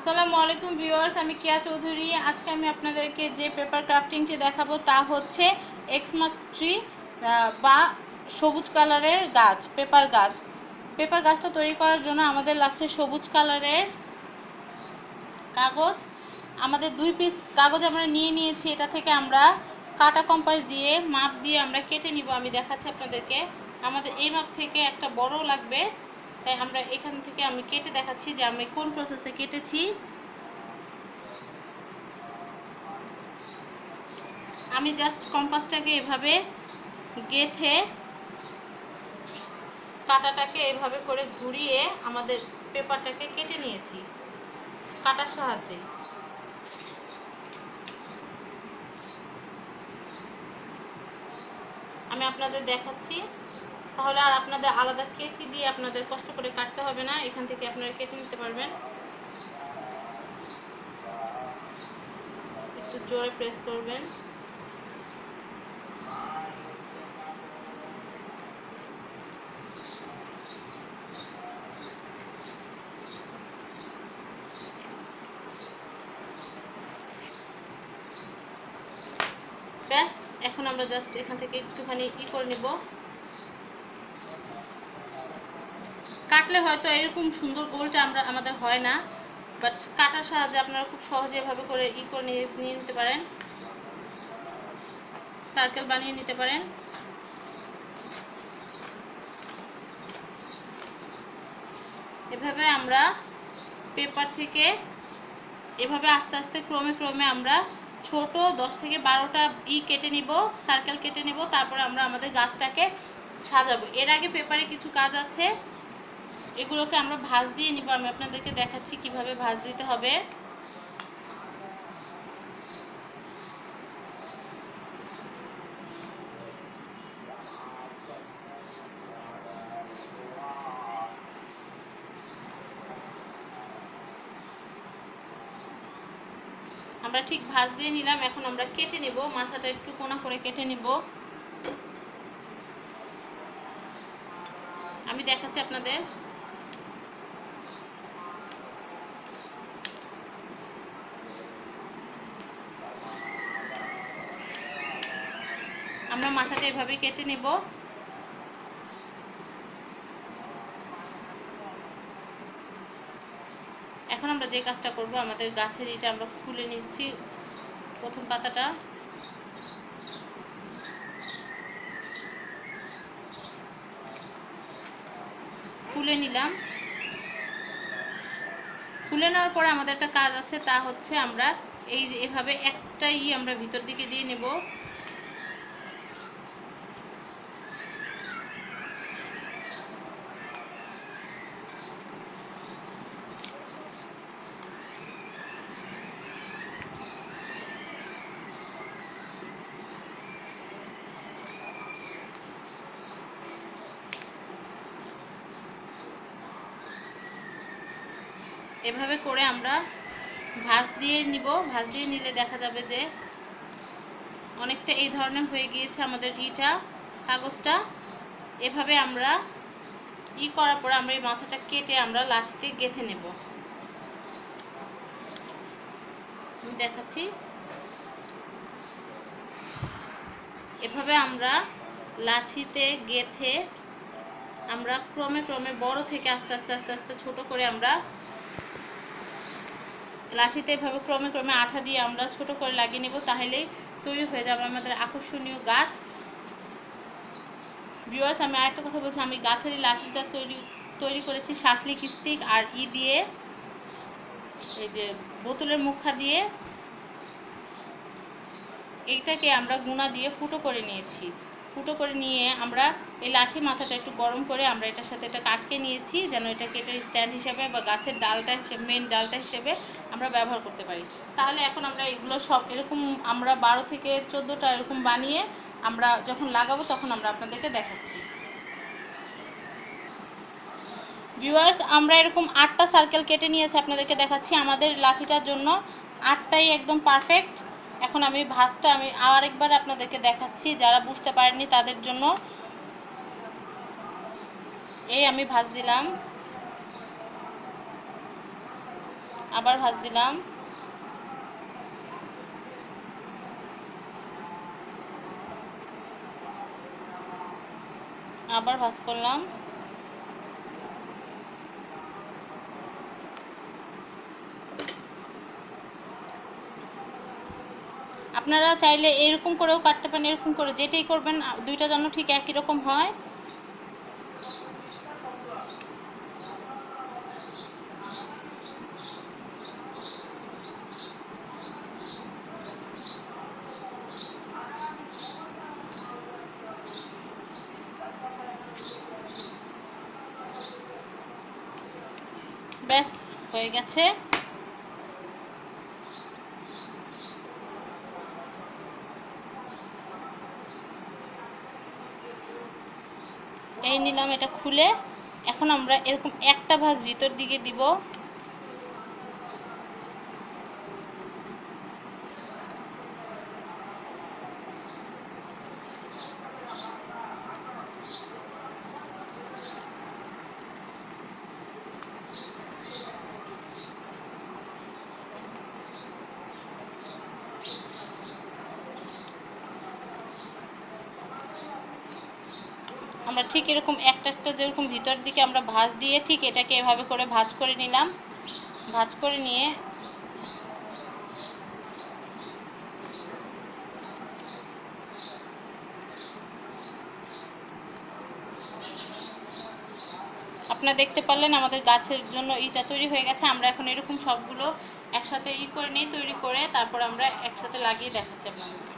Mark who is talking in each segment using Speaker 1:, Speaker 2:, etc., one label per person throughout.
Speaker 1: আসসালামু আলাইকুম ভিউয়ার্স, আমি কিয়া চৌধুরী। আজকে আমি আপনাদেরকে যে পেপার ক্রাফটিংটি দেখাবো তা হচ্ছে এক্সমাক্স ট্রি বা সবুজ কালারের গাছ, পেপার গাছ। পেপার গাছটা তৈরি করার জন্য আমাদের লাগছে সবুজ কালারের কাগজ। আমাদের 2 পিস কাগজ আমরা নিয়ে নিয়েছি। এটা থেকে আমরা কাটা কম্পাস দিয়ে মাপ দিয়ে আমরা কেটে নিব। আমি দেখাচ্ছি আপনাদেরকে। আমাদের এই মাপ থেকে একটা বড় লাগবে, তাই আমরা এখান থেকে আমি কেটে দেখাচ্ছি যে আমি কোন প্রসেসে কেটেছি। আমি জাস্ট কম্পাসটাকে এভাবে গেঁথে কাটাটাকে এভাবে করে ঘুরিয়ে আমাদের পেপারটাকে কেটে নিয়েছি কাটার সাহায্যে। আমি আপনাদের দেখাচ্ছি, তাহলে আর আপনাদের আলাদা কেচি দিয়ে আপনাদের কষ্ট করে কাটতে হবে না, এখান থেকে আপনারা কেটে নিতে পারবেন। একটু জোরে প্রেস করবেন। ব্যাস, এখন আমরা জাস্ট এখান থেকে একটুখানি করে নিব। কাটলে হয়তো এরকম সুন্দর গোলটা আমাদের হয় না, বাট কাটার সাহায্যে আপনারা খুব সহজে এভাবে করে করে নিয়ে নিতে পারেন, সার্কেল বানিয়ে নিতে পারেন। এভাবে আমরা পেপার থেকে এভাবে আস্তে আস্তে ক্রমে ক্রমে আমরা ছোট 10 থেকে 12টা কেটে নিব, সার্কেল কেটে নিব। তারপরে আমরা আমাদের গাছটাকে সাজাবো। এর আগে পেপারে কিছু কাজ আছে, এগুলোকে আমরা ভাঁজ দিয়ে নিব। আমি আপনাদেরকে দেখাচ্ছি কিভাবে ভাঁজ দিতে হবে। আমরা ঠিক ভাঁজ দিয়ে নিলাম। এখন আমরা কেটে নিব, মাথাটা একটু কোনা করে কেটে নিব। আমি দেখাচ্ছি আপনাদের। আমরা মাথাটা এভাবে কেটে নিব। এখন আমরা যে কাজটা করব, আমাদের গাছের এটা আমরা খুলে নিচ্ছি। প্রথম পাতাটা খুলে নিলাম। খুলে নেওয়ার পরে আমাদের একটা কাজ আছে, তা হচ্ছে আমরা এভাবে একটাই আমরা ভিতর দিকে দিয়ে নেব। এভাবে করে আমরা ভাঁজ দিয়ে নিব। ভাঁজ দিয়ে নিলে দেখা যাবে যে অনেকটা এই ধরনের হয়ে গিয়েছে আমাদের কাগজটা। এভাবে আমরা করার পরে আমরা এই মাথাটা কেটে আমরা লাঠিতে গেঁথে নেব। আমি দেখাচ্ছি। এভাবে আমরা লাঠিতে গেঁথে আমরা ক্রমে ক্রমে বড় থেকে আস্তে আস্তে আস্তে আস্তে ছোট করে আমরা লাঠিতে এভাবে ক্রমে ক্রমে আঠা দিয়ে আমরা ছোট করে লাগিয়ে নেব। তাহলেই তৈরি হয়ে যাবে আমাদের আকর্ষণীয় গাছ। ভিউয়ার্স, আমি আরেকটা কথা বলছি, আমি গাছের এই লাঠিটা তৈরি করেছি শাসলিক স্টিক আর দিয়ে, এই যে বোতলের মুখা দিয়ে, এইটাকে আমরা গুণা দিয়ে ফুটো করে নিয়েছি। ফুটো করে নিয়ে আমরা এই লাঠি মাথাটা একটু গরম করে আমরা এটার সাথে এটা আটকে নিয়েছি, যেন এটাকে এটার স্ট্যান্ড হিসেবে বা গাছের ডালটা হিসেবে, মেন ডালটা হিসেবে আমরা ব্যবহার করতে পারি। তাহলে এখন আমরা এগুলো সব এরকম আমরা 12 থেকে 14টা এরকম বানিয়ে আমরা যখন লাগাবো তখন আমরা আপনাদেরকে দেখাচ্ছি। ভিউয়ার্স, আমরা এরকম 8টা সার্কেল কেটে নিয়েছি, আপনাদেরকে দেখাচ্ছি। আমাদের লাঠিটার জন্য 8টাই একদম পারফেক্ট। এখন আমি ভাঁজটা আমি আরেকবার আপনাদেরকে দেখাচ্ছি, যারা বুঝতে পারেননি তাদের জন্য। এই আমি ভাঁজ দিলাম। আবার ভাঁজ দিলাম, আবার ভাঁজ করলাম। আপনারা চাইলে এরকম করেও কাটতে পারেন, এরকম করে, যেটাই করবেন দুইটা যেন ঠিক একই রকম হয়। ব্যাস হয়ে গেছে। এই নিলাম এটা খুলে। এখন আমরা এরকম একটা ভাঁজ ভিতর দিকে দিব, আমরা ঠিক এরকম একটা একটা যেরকম ভিতর দিকে আমরা ভাঁজ দিয়ে ঠিক এটাকে এভাবে করে ভাঁজ করে নিলাম। ভাঁজ করে নিয়ে আপনারা দেখতে পারলেন আমাদের গাছের জন্য ইটা তৈরি হয়ে গেছে। আমরা এখন এরকম সবগুলো একসাথে করে নিয়ে তৈরি করে তারপর আমরা একসাথে লাগিয়ে দেখাচ্ছি আপনাদেরকে।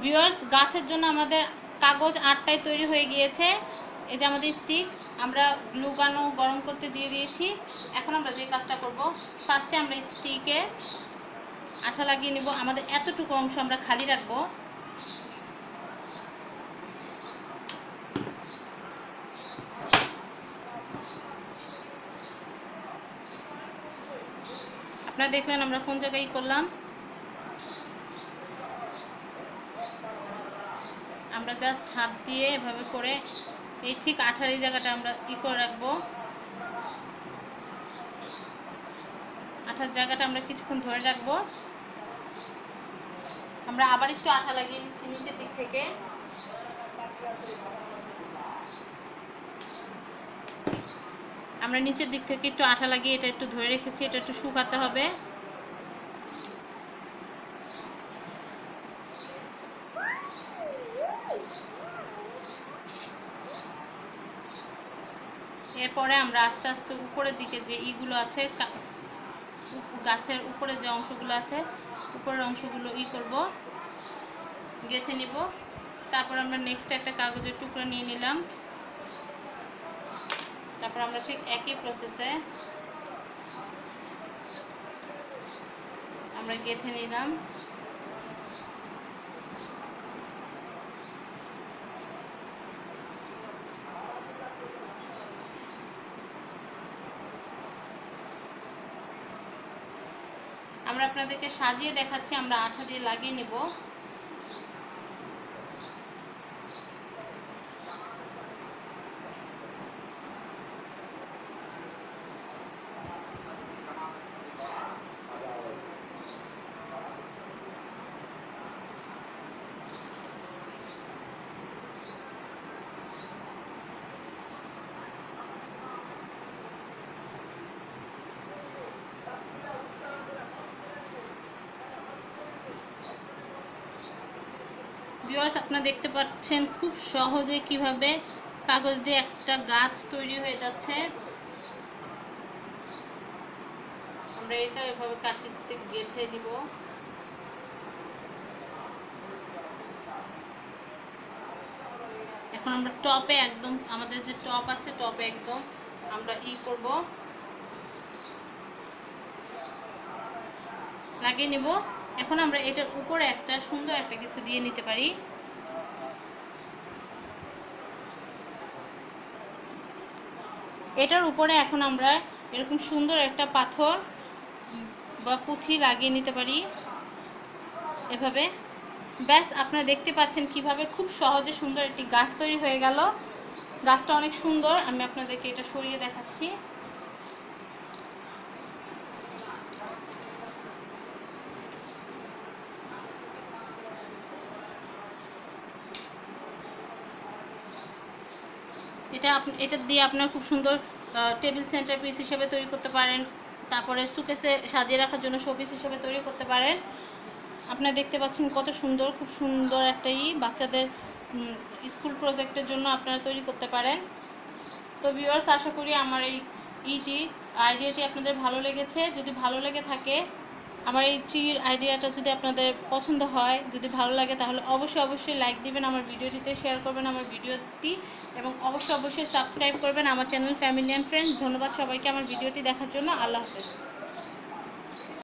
Speaker 1: ভিউয়ার্স, গাছের জন্য আমাদের কাগজ আটটায় তৈরি হয়ে গিয়েছে। এই যে আমাদের স্টিক, আমরা গ্লু গানও গরম করতে দিয়ে দিয়েছি। এখন আমরা যে কাজটা করব, ফার্স্টে আমরা স্টিকে আঠা লাগিয়ে নেব। আমাদের এতটুকু অংশ আমরা খালি রাখবো। আপনারা দেখলেন আমরা কোন জায়গায় করলাম। আমরা জাস্ট হাত দিয়ে এভাবে করে এই ঠিক আঠার এই জায়গাটা আমরা করে রাখবো। আঠার জায়গাটা আমরা কিছুক্ষণ ধরে রাখবো। আমরা আবার একটু আঠা লাগিয়ে নিচ্ছি নিচের দিক থেকে। আমরা নিচের দিক থেকে একটু আঠা লাগিয়ে এটা একটু ধরে রেখেছি। এটা একটু শুকাতে হবে। এরপরে আমরা আস্তে আস্তে উপরের দিকে যে ইগুলো আছে, গাছের উপরে যে অংশগুলো আছে, উপরের অংশগুলো করব, গেঁথে নিব। তারপর আমরা নেক্সট একটা কাগজের টুকরো নিয়ে নিলাম। তারপর আমরা ঠিক একই প্রসেসে আমরা গেঁথে নিলাম। আমরা আপনাদেরকে সাজিয়ে দেখাচ্ছি। আমরা আঠা দিয়ে লাগিয়ে নেব। ভিউয়ার্স, আপনারা দেখতে পাচ্ছেন খুব সহজে কিভাবে কাগজ দিয়ে একটা গাছ তৈরি হয়ে যাচ্ছে। আমরা এটা এভাবে কাঠিতে গেঁথে দিব। এখন আমরা টপে একদম, আমাদের যে টপ আছে টপে একদম আমরা করব, লাগিয়ে নেব। এখন আমরা এটার উপরে একটা সুন্দর একটা কিছু দিয়ে নিতে পারি। এটার উপরে এখন আমরা এরকম সুন্দর একটা পাথর বা পুঁথি লাগিয়ে নিতে পারি এভাবে। ব্যাস, আপনারা দেখতে পাচ্ছেন কিভাবে খুব সহজে সুন্দর একটি গাছ তৈরি হয়ে গেল। গাছটা অনেক সুন্দর। আমি আপনাদেরকে এটা সরিয়ে দেখাচ্ছি। এটা দিয়ে আপনারা খুব সুন্দর টেবিল সেন্টার পিস হিসেবে তৈরি করতে পারেন, তারপরে সুকেসে সাজিয়ে রাখার জন্য শোপিস হিসেবে তৈরি করতে পারেন। আপনারা দেখতে পাচ্ছেন কত সুন্দর, খুব সুন্দর একটা বাচ্চাদের স্কুল প্রজেক্টের জন্য আপনারা তৈরি করতে পারেন। তো ভিউয়ার্স, আশা করি আমার এই আইডিয়াটি আপনাদের ভালো লেগেছে। যদি ভালো লেগে থাকে, আমার এই ট্রির আইডিয়াটা যদি আপনাদের পছন্দ হয়, যদি ভালো লাগে, তাহলে অবশ্যই লাইক দিবেন, আমার ভিডিওটিতে শেয়ার করবেন আমার ভিডিওটি, এবং অবশ্যই সাবস্ক্রাইব করবেন আমার চ্যানেল ফ্যামিলি অ্যান্ড ফ্রেন্ডস। ধন্যবাদ সবাইকে আমার ভিডিওটি দেখার জন্য। আল্লাহ হাফেজ।